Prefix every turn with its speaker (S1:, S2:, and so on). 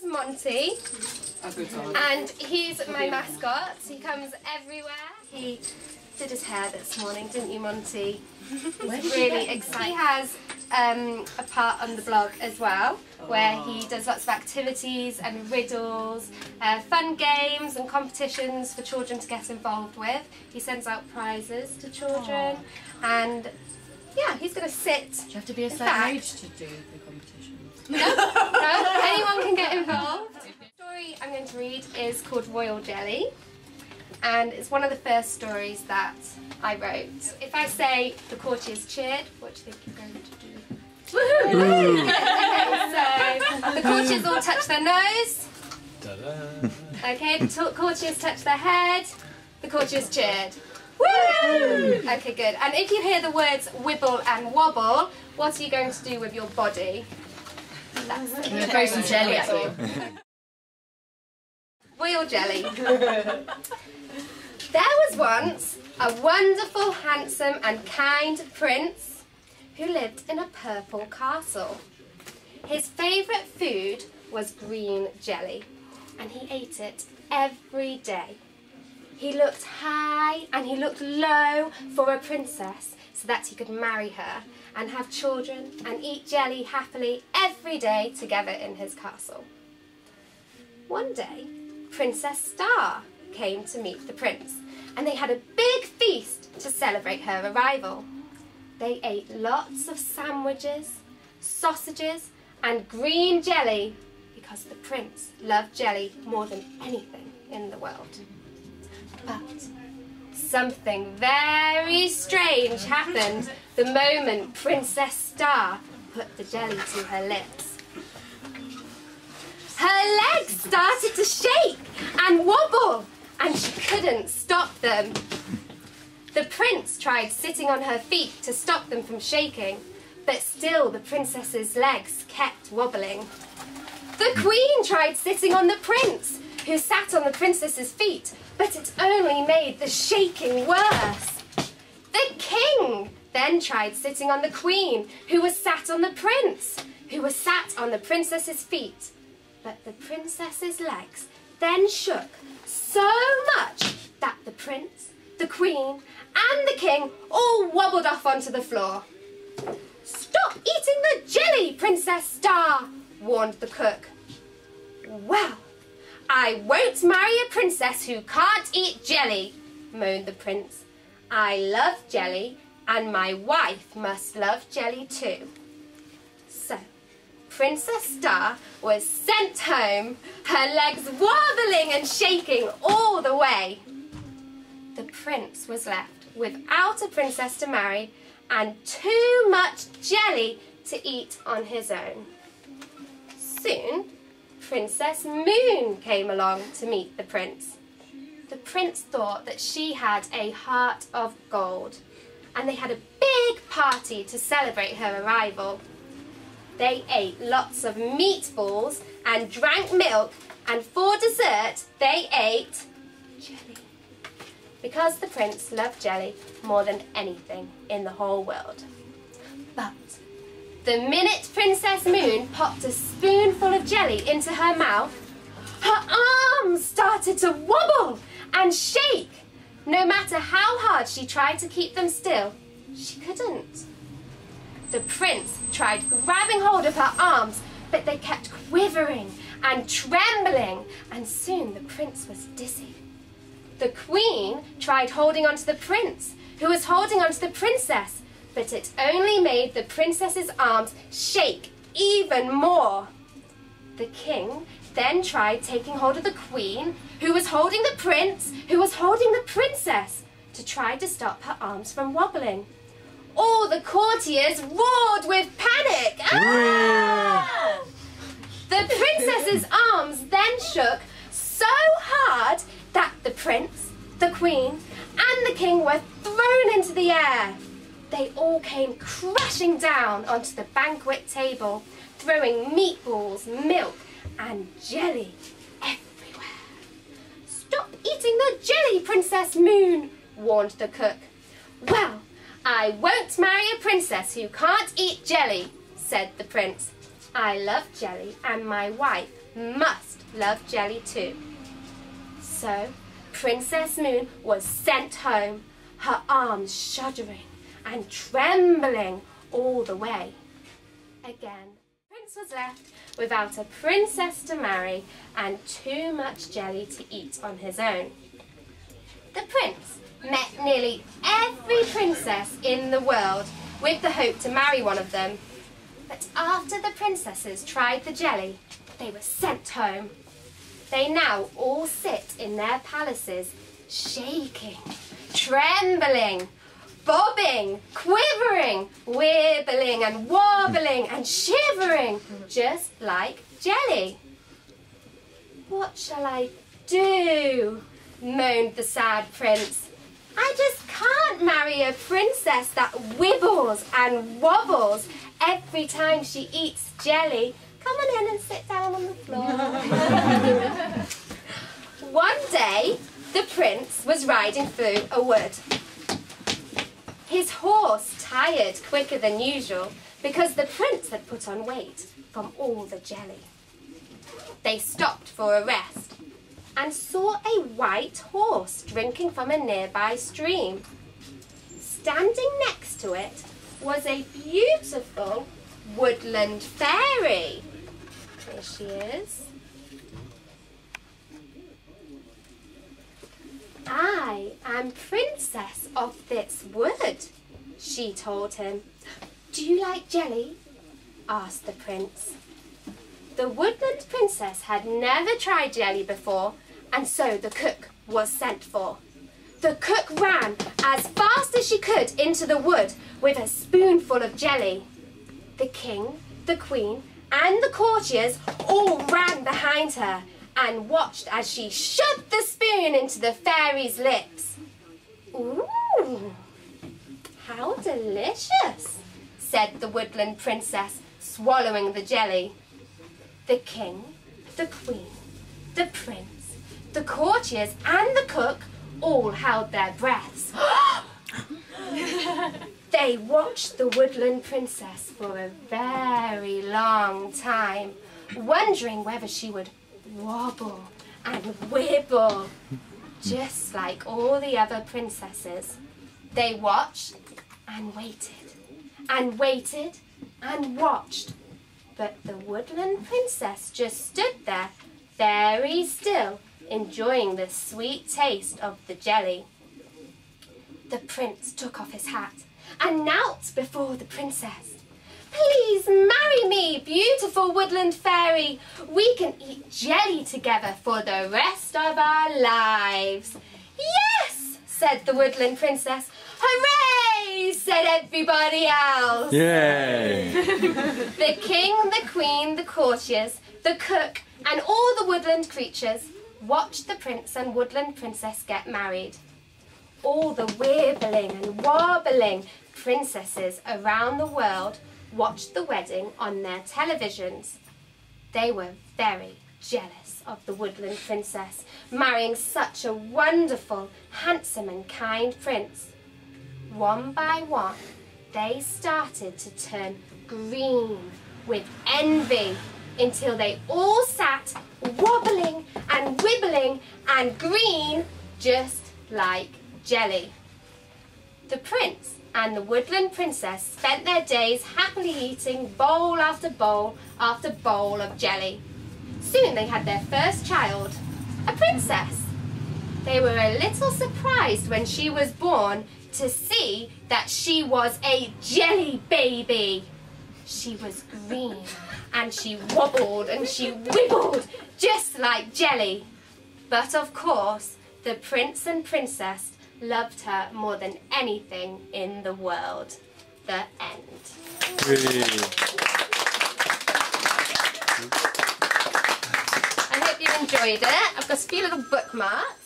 S1: name's Monty, and he's my mascot. He comes everywhere. He did his hair this morning, didn't you, Monty? He's really excited. He has a part on the blog as well, where he does lots of activities and riddles, fun games and competitions for children to get involved with. He sends out prizes to children, and yeah, he's going to sit.
S2: Do you have to be a certain age to do the competitions?
S1: No, anyone can get involved. The story I'm going to read is called Royal Jelly, and it's one of the first stories that I wrote. If I say the courtiers cheered, what do you think you're going to do? Woohoo! Okay, so the courtiers all touch their nose. Okay, the courtiers touch their head. The courtiers cheered. Woo! Okay, good. And if you hear the words wibble and wobble, what are you going to do with your body? That's it.
S2: I'm going to throw some jelly at you.
S1: Royal jelly. There was once a wonderful, handsome and kind prince who lived in a purple castle. His favourite food was green jelly, and he ate it every day. He looked high and he looked low for a princess so that he could marry her and have children and eat jelly happily every day together in his castle. One day, Princess Star came to meet the prince, and they had a big feast to celebrate her arrival. They ate lots of sandwiches, sausages and green jelly because the prince loved jelly more than anything in the world. But something very strange happened the moment Princess Star put the jelly to her lips. Her legs started to shake and wobble, and she couldn't stop them. The prince tried sitting on her feet to stop them from shaking, but still the princess's legs kept wobbling. The queen tried sitting on the prince, who sat on the princess's feet, but it only made the shaking worse. The king then tried sitting on the queen, who was sat on the prince, who was sat on the princess's feet, but the princess's legs then shook so much that the prince, the queen and the king all wobbled off onto the floor. "Stop eating the jelly, Princess Star," warned the cook. "Well, I won't marry a princess who can't eat jelly," moaned the prince. "I love jelly, and my wife must love jelly too." So, Princess Star was sent home, her legs wobbling and shaking all the way. The prince was left without a princess to marry and too much jelly to eat on his own. Soon, Princess Moon came along to meet the prince. The prince thought that she had a heart of gold, and they had a big party to celebrate her arrival. They ate lots of meatballs and drank milk, and for dessert they ate jelly, because the prince loved jelly more than anything in the whole world. But the minute Princess Moon popped a spoonful of jelly into her mouth, her arms started to wobble and shake. No matter how hard she tried to keep them still, she couldn't. The prince tried grabbing hold of her arms, but they kept quivering and trembling, and soon the prince was dizzy. The queen tried holding onto the prince, who was holding onto the princess, but it only made the princess's arms shake even more. The king then tried taking hold of the queen, who was holding the prince, who was holding the princess, to try to stop her arms from wobbling. All the courtiers roared with panic. Ah! The princess's arms then shook so hard that the prince, the queen, and the king were thrown into the air. They all came crashing down onto the banquet table, throwing meatballs, milk, and jelly everywhere. "Stop eating the jelly, Princess Moon," warned the cook. "Well, I won't marry a princess who can't eat jelly," said the prince. "I love jelly, and my wife must love jelly too. So Princess Moon was sent home, her arms shuddering and trembling all the way. Again, the prince was left without a princess to marry and too much jelly to eat on his own. The prince met nearly every princess in the world with the hope to marry one of them. But after the princesses tried the jelly, they were sent home. They now all sit in their palaces, shaking, trembling, bobbing, quivering, wibbling and wobbling and shivering, just like jelly. "What shall I do?" moaned the sad prince. "I just can't marry a princess that wibbles and wobbles every time she eats jelly. Come on in and sit down on the floor." One day, the prince was riding through a wood. His horse tired quicker than usual because the prince had put on weight from all the jelly. They stopped for a rest and saw a white horse drinking from a nearby stream. Standing next to it was a beautiful woodland fairy. Here she is. "I am princess of this wood," she told him. "Do you like jelly?" asked the prince. The woodland princess had never tried jelly before, and so the cook was sent for. The cook ran as fast as she could into the wood with a spoonful of jelly. The king, the queen, and the courtiers all ran behind her and watched as she shoved the spoon into the fairy's lips. "Ooh, how delicious," said the woodland princess, swallowing the jelly. The king, the queen, the prince, the courtiers, and the cook all held their breaths. They watched the woodland princess for a very long time, wondering whether she would wobble and wibble, just like all the other princesses. They watched and waited and waited and watched, but the woodland princess just stood there, very still, enjoying the sweet taste of the jelly. The prince took off his hat and knelt before the princess. "Please marry me, beautiful woodland fairy. We can eat jelly together for the rest of our lives." "Yes," said the woodland princess. "Hooray," said everybody else.
S3: Yay!
S1: The king, the queen, the courtiers, the cook, and all the woodland creatures watched the prince and woodland princess get married. All the wibbling and wobbling princesses around the world watched the wedding on their televisions. They were very jealous of the woodland princess marrying such a wonderful, handsome and kind prince. One by one, they started to turn green with envy until they all sat wobbling and wibbling and green just like jelly. The prince and the woodland princess spent their days happily eating bowl after bowl after bowl of jelly. Soon they had their first child, a princess. They were a little surprised when she was born to see that she was a jelly baby. She was green and she wobbled and she wibbled just like jelly. But of course, the prince and princess loved her more than anything in the world. The end. I hope you enjoyed it. I've got a few little bookmarks.